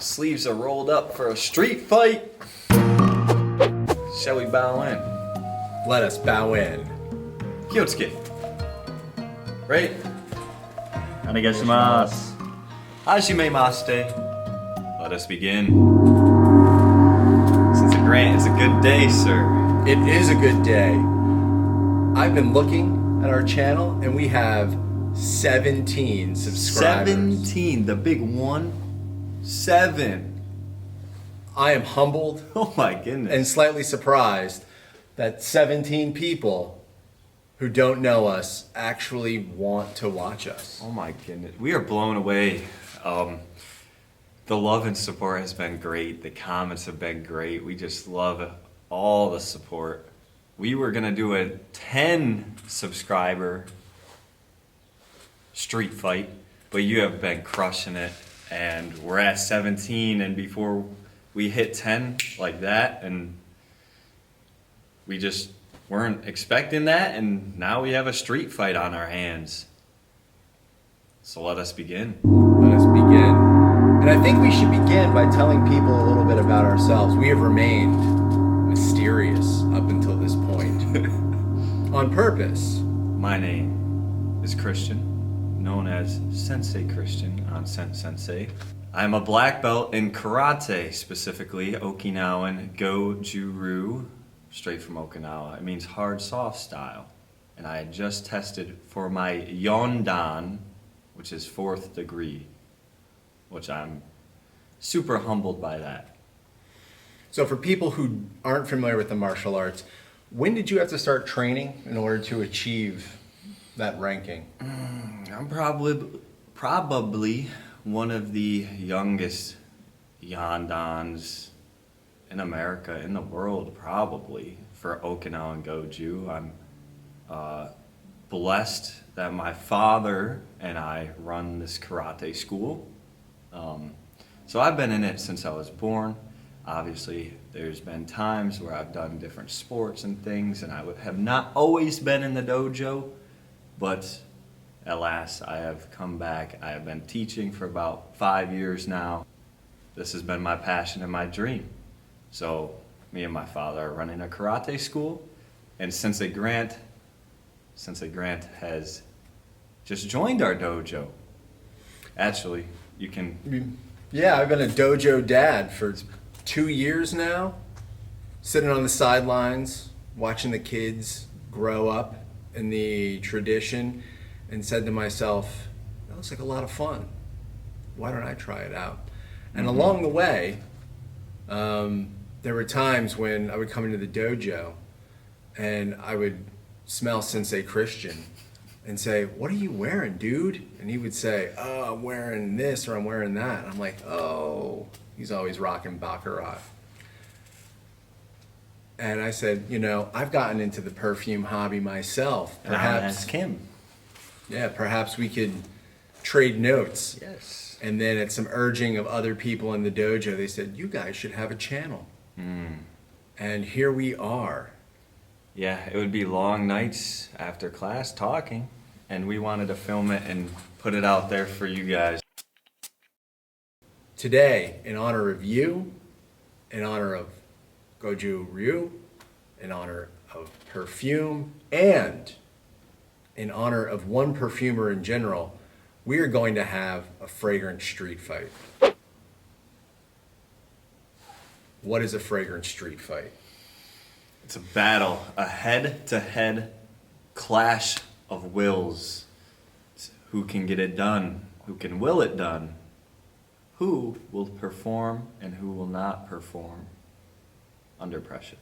Sleeves are rolled up for a street fight. Shall we bow in? Let us bow in. Kyotsuke. Right? Arigashimasu. Hajimemashite. Let us begin. Since Grant, it's a good day, sir. It is a good day. I've been looking at our channel and we have 17 subscribers. 17, the big one. 7. I am humbled Oh my goodness. and slightly surprised that 17 people who don't know us actually want to watch us. Oh my goodness. We are blown away. The love and support has been great. The comments have been great. We just love all the support. We were going to do a 10 subscriber street fight, but you have been crushing it. And we're at 17, and before we hit 10 like that, and we just weren't expecting that, and now we have a street fight on our hands. So let us begin. Let us begin. And I think we should begin by telling people a little bit about ourselves. We have remained mysterious up until this point. On purpose. My name is Christian, known as Sensei Christian on Sensei. I'm a black belt in karate, specifically Okinawan Go-Juru, straight from Okinawa. It means hard, soft style. And I had just tested for my Yondan, which is 4th degree, which I'm super humbled by that. So for people who aren't familiar with the martial arts, when did you have to start training in order to achieve that ranking? I'm probably one of the youngest Yondans in America, in the world, probably, for Okinawan Goju. I'm blessed that my father and I run this karate school. So I've been in it since I was born. Obviously, there's been times where I've done different sports and things, and I have not always been in the dojo, but alas, I have come back. I have been teaching for about 5 years now. This has been my passion and my dream. So me and my father are running a karate school, and Sensei Grant has just joined our dojo. Actually, you can... Yeah, I've been a dojo dad for 2 years now, sitting on the sidelines, watching the kids grow up in the tradition, and said to myself, that looks like a lot of fun. Why don't I try it out? And along the way, there were times when I would come into the dojo and I would smell Sensei Christian and say, what are you wearing, dude? And he would say, oh, I'm wearing this or I'm wearing that. And I'm like, oh, he's always rocking Baccarat. And I said, you know, I've gotten into the perfume hobby myself. And I asked him. Yeah, perhaps we could trade notes. Yes. And then at some urging of other people in the dojo, they said, you guys should have a channel. And here we are. Yeah, it would be long nights after class talking, and we wanted to film it and put it out there for you guys. Today, in honor of you, in honor of Goju Ryu, in honor of perfume, and in honor of one perfumer in general, we are going to have a fragrance street fight. What is a fragrance street fight? It's a battle, a head-to-head clash of wills. It's who can get it done, who can will it done, who will perform and who will not perform under pressure.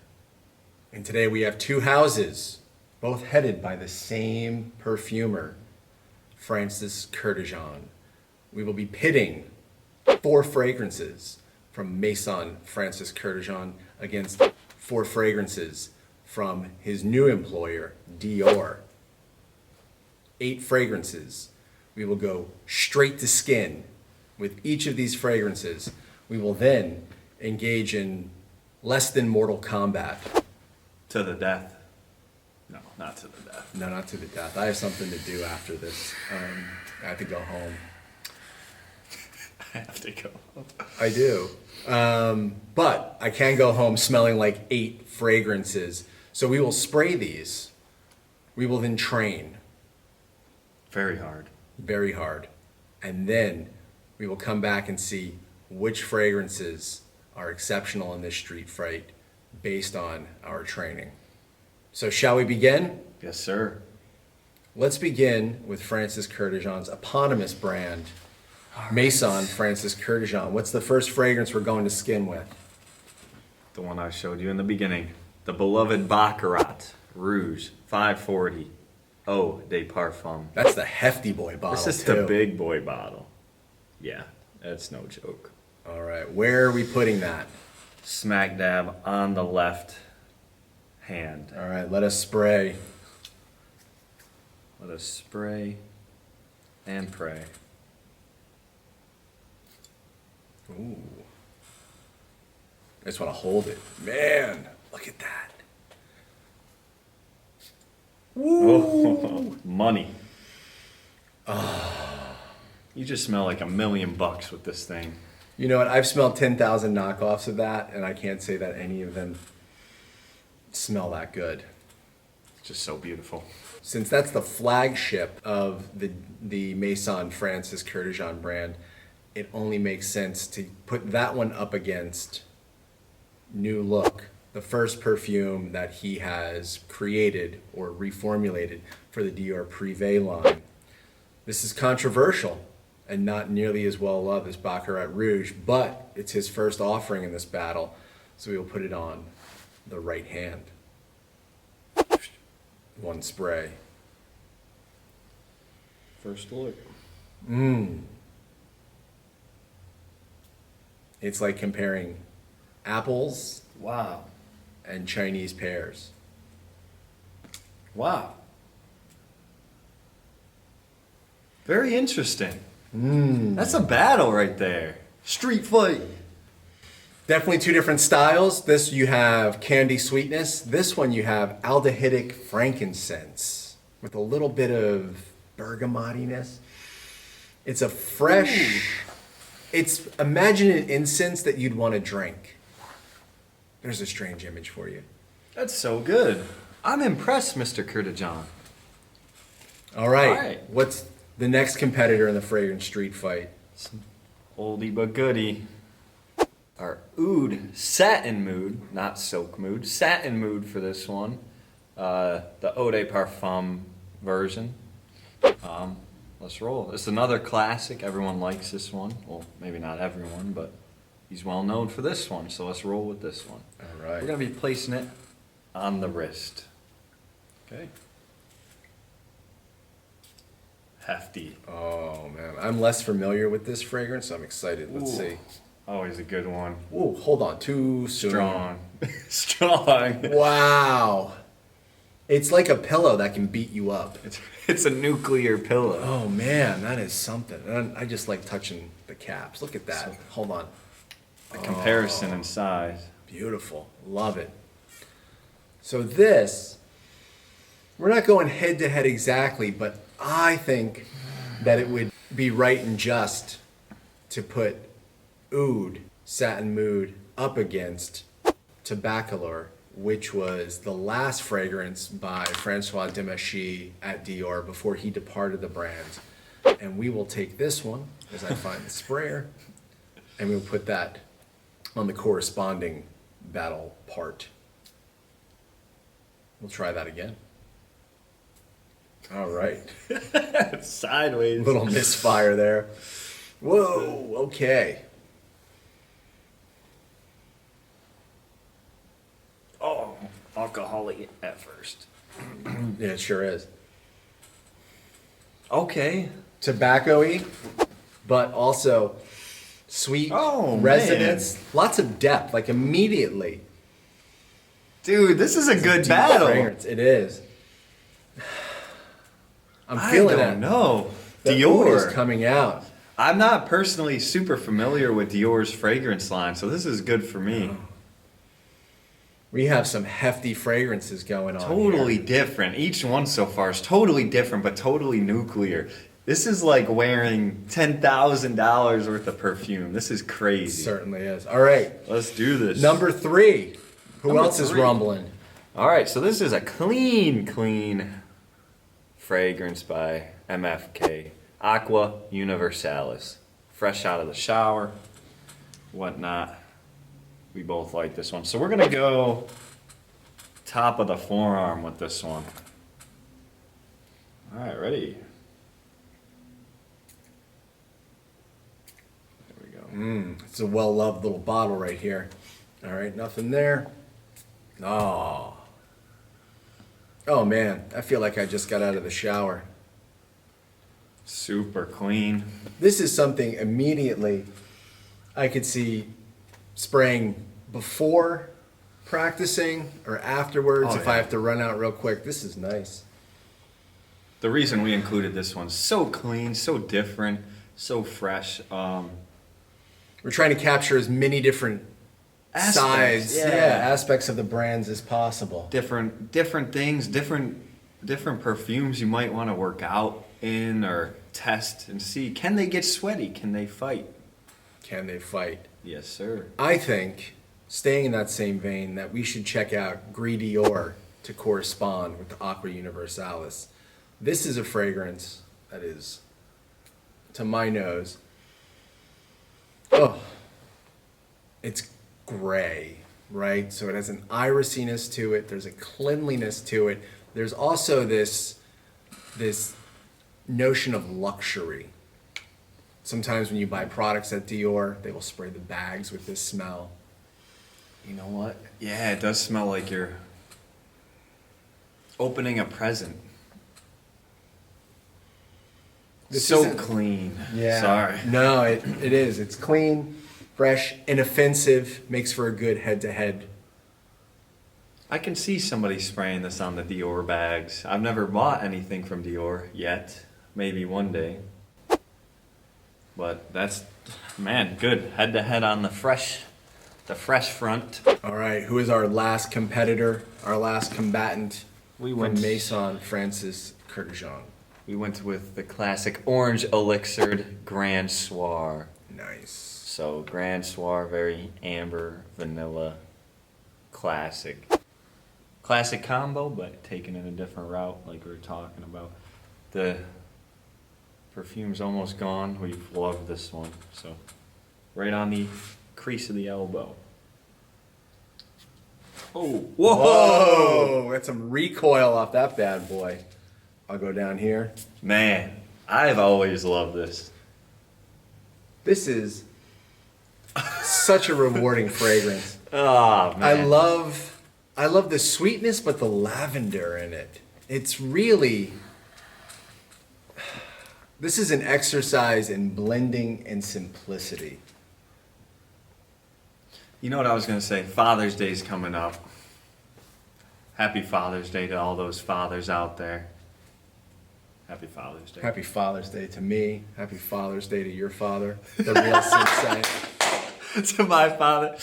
And today we have two houses, both headed by the same perfumer, Francis Kurkdjian. We will be pitting 4 fragrances from Maison Francis Kurkdjian against 4 fragrances from his new employer, Dior. 8 fragrances. We will go straight to skin with each of these fragrances. We will then engage in less than mortal combat. To the death. No, not to the death. No, not to the death. I have something to do after this. I have to go home. I have to go. I do. But I can go home smelling like 8 fragrances. So we will spray these. We will then train Very hard. very hard. And then we will come back and see which fragrances are exceptional in this street fight based on our training. So shall we begin? Yes, sir. Let's begin with Francis Kurkdjian's eponymous brand, Maison Francis Kurkdjian. What's the first fragrance we're going to skin with? The one I showed you in the beginning. The beloved Baccarat Rouge 540 Eau de Parfum. That's the hefty boy bottle. This is too. the big boy bottle. Yeah, that's no joke. All right, where are we putting that? Smack dab on the left hand. All right, let us spray. Let us spray and pray. Ooh. I just want to hold it. Man, look at that. Oh, money. You just smell like $1 million with this thing. You know what? I've smelled 10,000 knockoffs of that, and I can't say that any of them smell that good. It's just so beautiful. Since that's the flagship of the Maison Francis Kurkdjian brand, it only makes sense to put that one up against New Look, the first perfume that he has created or reformulated for the Dior Privé line. This is controversial and not nearly as well loved as Baccarat Rouge, but it's his first offering in this battle, so we will put it on the right hand. One spray. First look. It's like comparing apples Wow. and Chinese pears. Wow. Very interesting. That's a battle right there. Street fight. Definitely 2 different styles. This you have candy sweetness. This one you have aldehydic frankincense with a little bit of bergamotiness. It's a fresh, imagine an incense that you'd want to drink. There's a strange image for you. That's so good. I'm impressed, Mr. Kurkdjian. All right. All right. What's the next competitor in the fragrance street fight? Oldie but goodie. Our oud satin mood, not silk mood, satin mood for this one. The Eau de Parfum version. Let's roll. It's another classic. Everyone likes this one. Well, maybe not everyone, but he's well known for this one. So let's roll with this one. All right. We're going to be placing it on the wrist. Okay. Hefty. Oh man, I'm less familiar with this fragrance, so I'm excited. Let's Ooh. see. Always a good one. Ooh, hold on, too soon. Strong. Strong. Wow. It's like a pillow that can beat you up. It's a nuclear pillow. Oh man, that is something. And I just like touching the caps. Look at that. Hold on. The comparison in size. Beautiful. Love it. So this, we're not going head to head exactly, but I think that it would be right and just to put Oud Satin Mood up against Tobacolor, which was the last fragrance by Francois Demachy at Dior before he departed the brand. And we will take this one, as I find the sprayer, and we'll put that on the corresponding battle part. We'll try that again. All right. Sideways. Little misfire there. Whoa, okay. Oh, alcoholic at first. Yeah, it sure is. Okay. Tobacco-y, but also sweet Oh, resonance. Lots of depth, like immediately. Dude, this is a good Deep battle. fragrance. It is. I'm I feeling don't it. know. The oud is Dior. coming out. I'm not personally super familiar with Dior's fragrance line, so this is good for me. We have some hefty fragrances going on. Totally here. different. Each one so far is totally different, but totally nuclear. This is like wearing $10,000 worth of perfume. This is crazy. Certainly is. All right. Let's do this. Number 3. Who Number else is 3. rumbling? All right, so this is a clean fragrance by MFK. Aqua Universalis. Fresh out of the shower, whatnot. We both like this one. So we're going to go top of the forearm with this one. All right, ready? There we go. It's a well-loved little bottle right here. All right, nothing there. Oh. Oh, man. I feel like I just got out of the shower. Super clean. This is something immediately I could see spraying before practicing or afterwards Oh, if yeah. I have to run out real quick. This is nice. The reason we included this one, so clean, so different, so fresh. We're trying to capture as many different Aspects, sides, yeah. aspects of the brands as possible. Different things, different perfumes you might want to work out in or test and see. Can they get sweaty? Can they fight? Can they fight? Yes, sir. I think, staying in that same vein, that we should check out Gris Dior to correspond with the Aqua Universalis. This is a fragrance that is, to my nose, it's gray, right? So it has an irisiness to it. There's a cleanliness to it. There's also this notion of luxury. Sometimes when you buy products at Dior, they will spray the bags with this smell. You know what? Yeah, it does smell like you're opening a present. This so isn't- clean. Yeah. Sorry. No, it is. It's clean, fresh, inoffensive, makes for a good head-to-head. I can see somebody spraying this on the Dior bags. I've never bought anything from Dior yet. Maybe one day. But that's, man, good. Head to head on the fresh front. All right, who is our last competitor, our last combatant We from went Maison Francis Kurkdjian? We went with the classic orange elixired Grand Soir. Nice. So Grand Soir, very amber, vanilla, classic. Classic combo, but taken in a different route like we were talking about. The perfume's almost gone. We've loved this one. So right on the crease of the elbow. Oh, whoa! Whoa, got some recoil off that bad boy. I'll go down here. Man, I've always loved this. This is such a rewarding fragrance. Oh, man. I love the sweetness, but the lavender in it. It's really, this is an exercise in blending and simplicity. You know what I was going to say? Father's Day's coming up. Happy Father's Day to all those fathers out there. Happy Father's Day. Happy Father's Day to me. Happy Father's Day to your father, the real Sensei. To my father.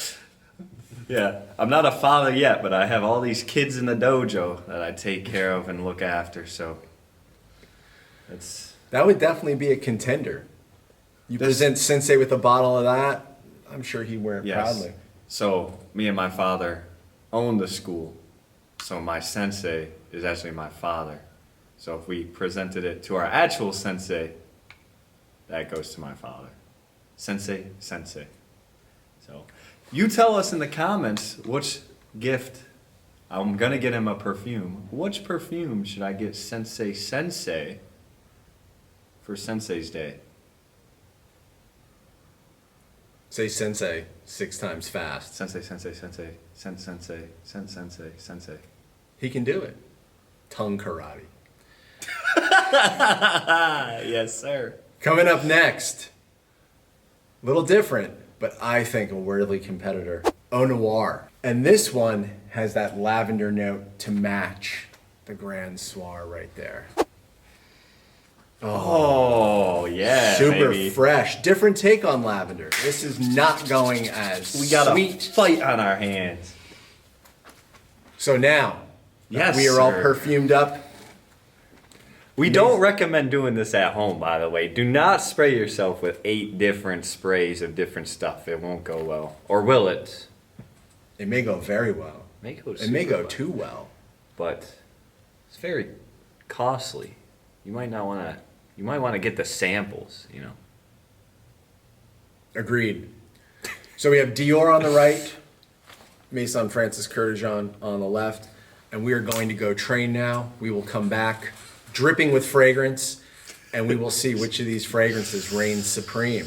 Yeah, I'm not a father yet, but I have all these kids in the dojo that I take care of and look after, so it's... That would definitely be a contender. You This- present Sensei with a bottle of that, I'm sure he'd wear it Yes. proudly. So, me and my father own the school, so my sensei is actually my father. So if we presented it to our actual sensei, that goes to my father. Sensei, sensei. So, you tell us in the comments which gift, I'm gonna get him a perfume. Which perfume should I get Sensei Sensei for Sensei's Day? Say Sensei 6 times fast. Sensei, sensei, sensei, sensei, sensei, sensei. He can do it. Tongue karate. Yes, sir. Coming up next, a little different, but I think a worthy competitor, Noir. And this one has that lavender note to match the Grand Soir right there. Oh, yeah, Super baby. fresh. Different take on lavender. This is not going as We got sweet. a fight on our hands. So now, Yes, we are all sir. perfumed up. We don't recommend doing this at home, by the way. Do not spray yourself with 8 different sprays of different stuff. It won't go well. Or will it? It may go very well. It may go too well. But it's very costly. You might not want to. You might want to get the samples. You know. Agreed. So we have Dior on the right, Maison Francis Kurkdjian on the left, and we are going to go train now. We will come back dripping with fragrance, and we will see which of these fragrances reigns supreme.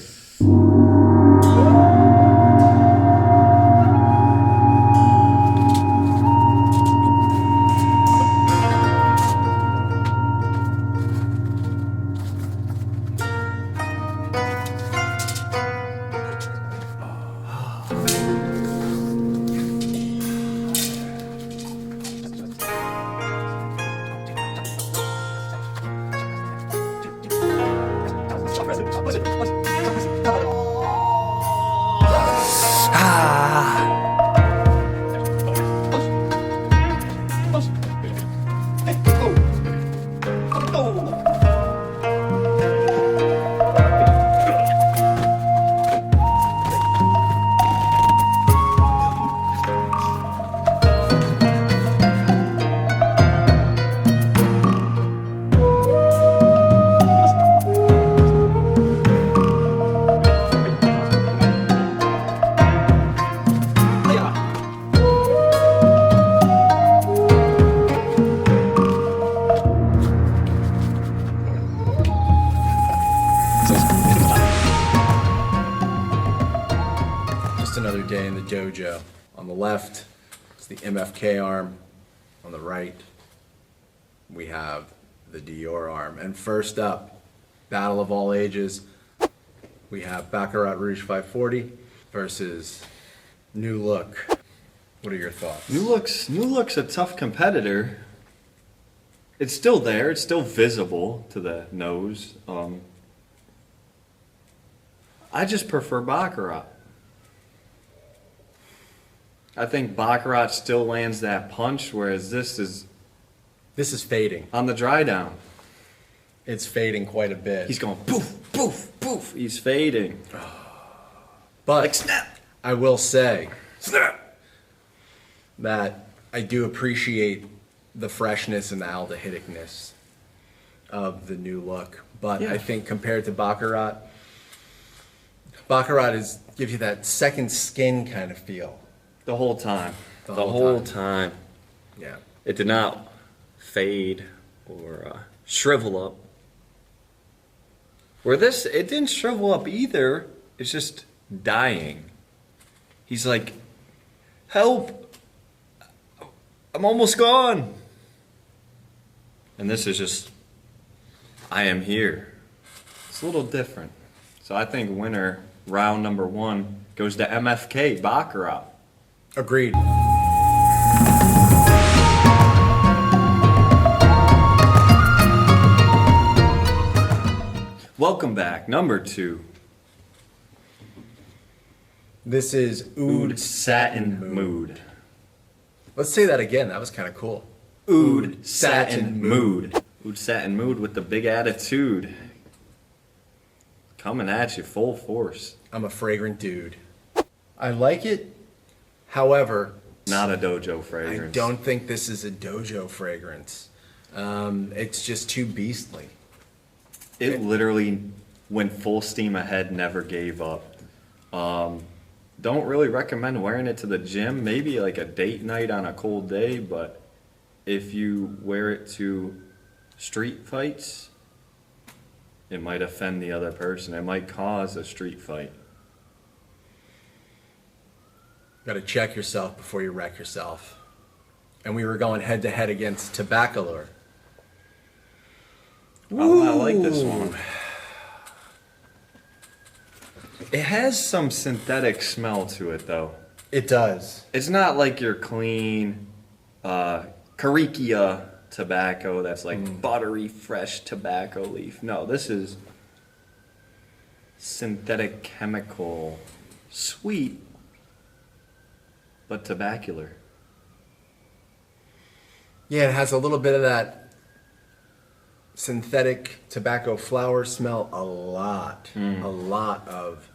Another day in the dojo. On the left, it's the MFK arm. On the right, we have the Dior arm. And first up, battle of all ages, we have Baccarat Rouge 540 versus New Look. What are your thoughts? New Look's a tough competitor. It's still there. It's still visible to the nose. I just prefer Baccarat. I think Baccarat still lands that punch, whereas this is fading. On the dry down. It's fading quite a bit. He's going poof, poof, poof. He's fading. But like snap. I will say Snap. that I do appreciate the freshness and the aldehyddicness of the New Look. But Yeah. I think compared to Baccarat gives you that second skin kind of feel. The whole time. The The whole whole time. Yeah. It did not fade or shrivel up. Where this, it didn't shrivel up either. It's just dying. He's like, help! I'm almost gone! And this is just, I am here. It's a little different. So I think winner, round number 1, goes to MFK, Baccarat. Agreed. Welcome back, number 2. This is Oud Satin Mood. Let's say that again. That was kind of cool. Oud Satin Mood. Oud Satin Mood with the big attitude. Coming at you full force. I'm a fragrant dude. I like it. However, Not a dojo I fragrance. don't think this is a dojo fragrance. It's just too beastly. It literally went full steam ahead, never gave up. Don't really recommend wearing it to the gym. Maybe like a date night on a cold day, but if you wear it to street fights, it might offend the other person. It might cause a street fight. Got to check yourself before you wreck yourself. And we were going head to head against Tobacolor. Oh, I like this one. It has some synthetic smell to it, though. It does. It's not like your clean Caricia tobacco that's like buttery, fresh tobacco leaf. No, this is synthetic chemical, sweet, but tobacular. Yeah, it has a little bit of that synthetic tobacco flower smell a lot. A lot of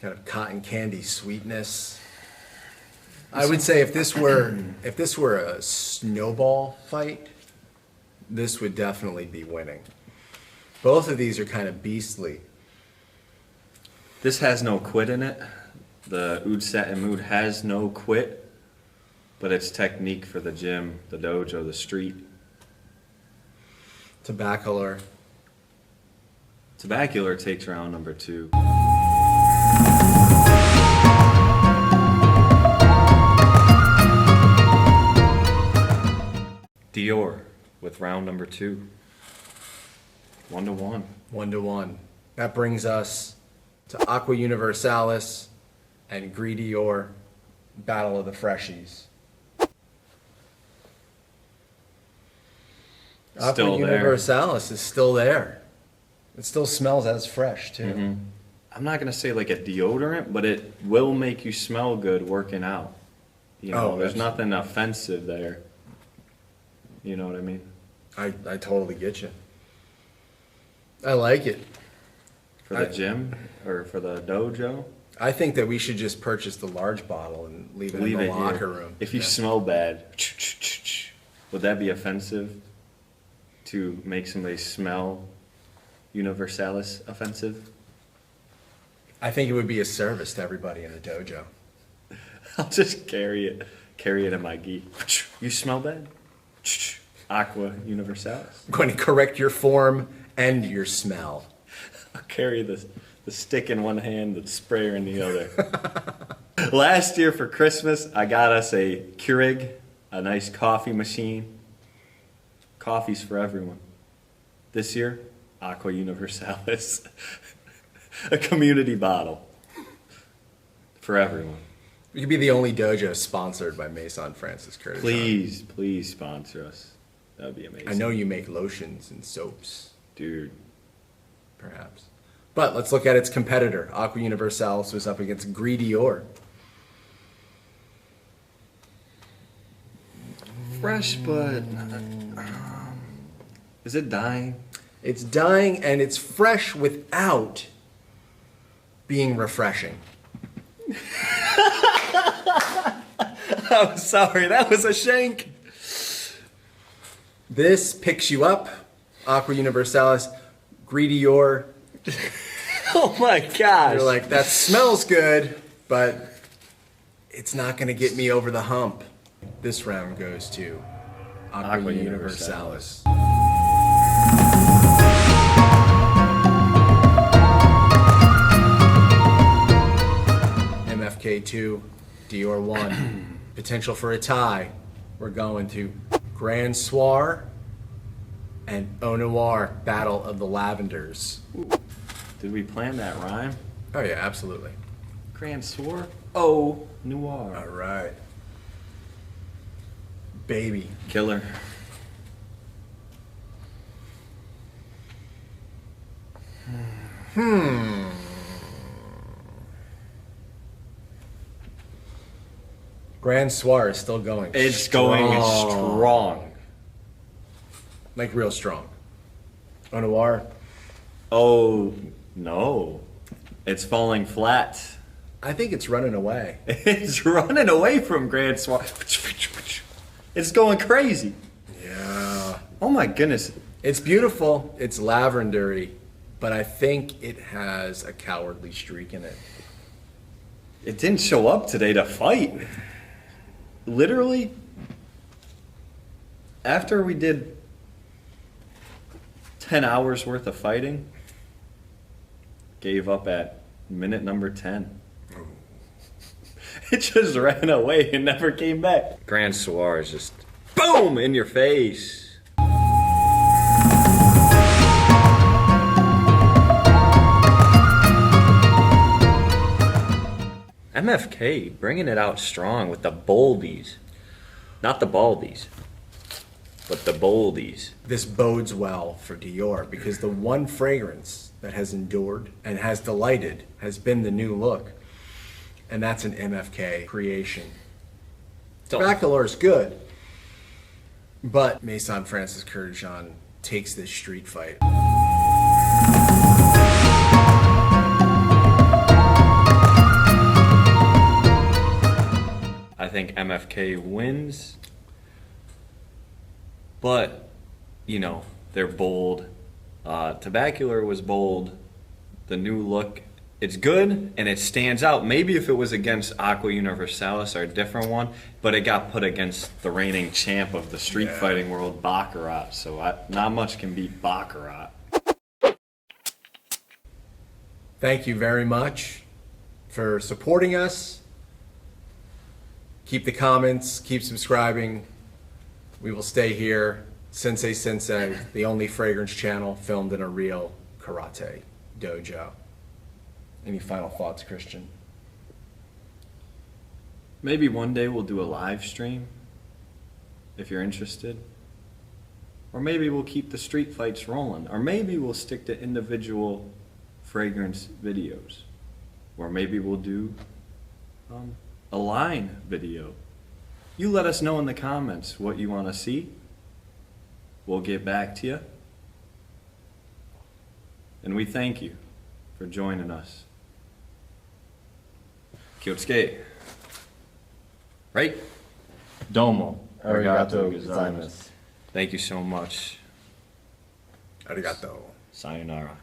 kind of cotton candy sweetness. I would say if this were a snowball fight, this would definitely be winning. Both of these are kind of beastly. This has no quit in it. The Oud Satin Mood has no quit, but it's technique for the gym, the dojo, the street. Tobacolor. Tobacolor takes round number 2. Dior with round number 2. 1-1. 1-1. That brings us to Aqua Universalis and Gris Dior, Battle of the Freshies. Aqua Still there. Universalis is still there. It still smells as fresh, too. I'm not gonna say like a deodorant, but it will make you smell good working out. You know, Oh, there's that's- nothing offensive there. You know what I mean? I totally get you. I like it. For the gym or for the dojo, I think that we should just purchase the large bottle and leave it in the locker here. room. If you Yeah. smell bad, would that be offensive to make somebody smell Universalis offensive? I think it would be a service to everybody in the dojo. I'll just carry it in my gi. You smell bad? Aqua Universalis. I'm going to correct your form and your smell. I'll carry the stick in one hand, the sprayer in the other. Last year for Christmas, I got us a Keurig, a nice coffee machine. Coffee's for everyone. This year, Aqua Universalis. A community bottle. For everyone. We could be the only dojo sponsored by Maison Francis Kurkdjian. Please sponsor us. That would be amazing. I know you make lotions and soaps, Dude. perhaps. But let's look at its competitor. Aqua Universalis was up against Gris Dior. Fresh, but... is it dying? It's dying and it's fresh without being refreshing. I'm sorry, that was a shank. This picks you up. Aqua Universalis, Gris Dior. Oh my gosh. You're like, that smells good, but it's not going to get me over the hump. This round goes to Aqua Aqua Universalis. MFK2, Dior 1. Potential for a tie. We're going to Grand Soir and Noir, Battle of the Lavenders. Did we plan that rhyme? Oh yeah, absolutely. Grand Soir? Oh, Noir. All right. Baby. Killer. Grand Soir is still going. It's going strong. Like real strong. Noir. Oh, no. It's falling flat. I think it's running away. It's running away from Grand Soir. It's going crazy. Yeah. Oh my goodness. It's beautiful. It's lavendery, but I think it has a cowardly streak in it. It didn't show up today to fight. Literally, after we did 10 hours worth of fighting, gave up at minute number 10. It just ran away and never came back. Grand Soir is just boom in your face. MFK bringing it out strong with the boldies. Not the baldies, but the boldies. This bodes well for Dior because the one fragrance that has endured and has delighted has been the new look. And that's an MFK creation. Tobacolor is good, but Maison Francis Kurkdjian takes this street fight. I think MFK wins, but, you know, they're bold. Tobacolor was bold. The new look, it's good and it stands out. Maybe if it was against Aqua Universalis or a different one, but it got put against the reigning champ of the street fighting world, Baccarat. So not much can beat Baccarat. Thank you very much for supporting us. Keep the comments, keep subscribing. We will stay here. Sensei, the only fragrance channel filmed in a real karate dojo. Any final thoughts, Christian? Maybe one day we'll do a live stream, if you're interested. Or maybe we'll keep the street fights rolling. Or maybe we'll stick to individual fragrance videos. Or maybe we'll do a line video. You let us know in the comments what you want to see. We'll get back to you. And we thank you for joining us. Kyotsuke. Right? Domo. Arigato gozaimasu. Thank you so much. Arigato. Sayonara.